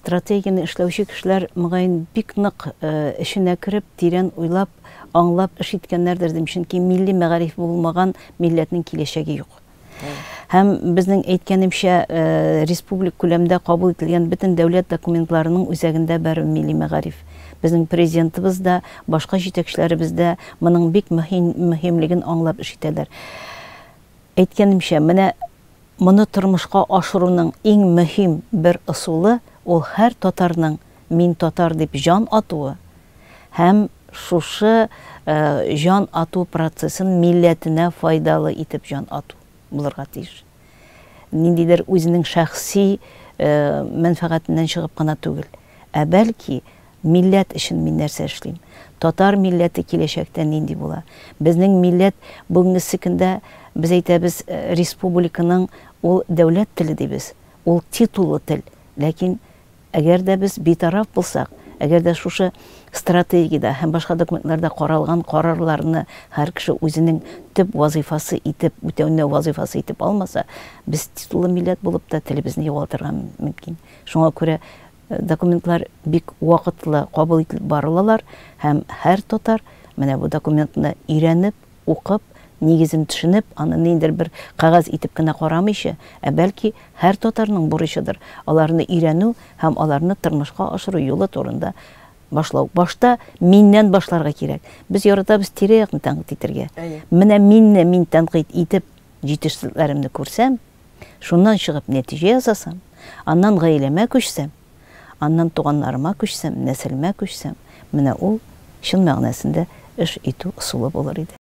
стратегияны эшләүче кешеләр мөгаен бик нык эшенә кереп, тирән уйлап, аңлап эш иткәннәрдер дим, чөнки милли мәгариф булмаган милләтнең киләчәге юк. Һәм безнең әйткәнемчә, республик күләмендә кабул ителгән бөтен дәүләт документларының үзәгендә бер милли мәгариф. Безнең президентыбыз да, башка җитәкчеләребез дә моның бик мөһимлеген аңлап эш итәләр. Әйткәнемчә, менә моны тормышка ашыруның иң мөһим бер ысулы ул һәр татарның мин татар дип жан атуы һәм шушы жан ату процессын милләтенә файдалы итеп жан ату булырга тиеш. Ниндидер үзенең шәхси мәнфәгатеннән чыгып кына түгел, ә бәлки милләт өчен мин нәрсә эшлим? Татар милләте киләчәктә нинди була? Безнең милләт бүгенге көндә без әйтәбез, республиканың ул дәүләт теле дибез, ул титулы тел. Ләкин әгәр дә без битараф булсак, әгәр дә шушы стратегиядә һәм башка документларда каралган карарларны һәр кеше үзенең төп вазифасы итеп, үтәүне вазифасы итеп алмаса, без титулы милләт булып та телебезне югалтырга мөмкин. Шуңа күрә документлар бик вакытлы кабул ителеп барылалар һәм һәр татар менә бу документны өйрәнеп, укып, нигезен төшенеп, аны ниндидер бер кагаз итеп кенә карамыйча, ә бәлки һәр татарның бурычыдыр аларны өйрәнү һәм аларны тормышка ашыру юлы турында башлау. Башта миннән башларга кирәк. Без яратабыз тирә-якны тәнкыйть итәргә. Менә мин тәнкыйть итеп җитешсезлекләремне күрсәм, шуннан чыгып нәтиҗә ясасам, аннан гаиләмә күчсәм, аннан туганнарыма күчсәм, нәселемә күчсәм, менә ул чын мәгънәсендә эш итү ысулы булыр иде.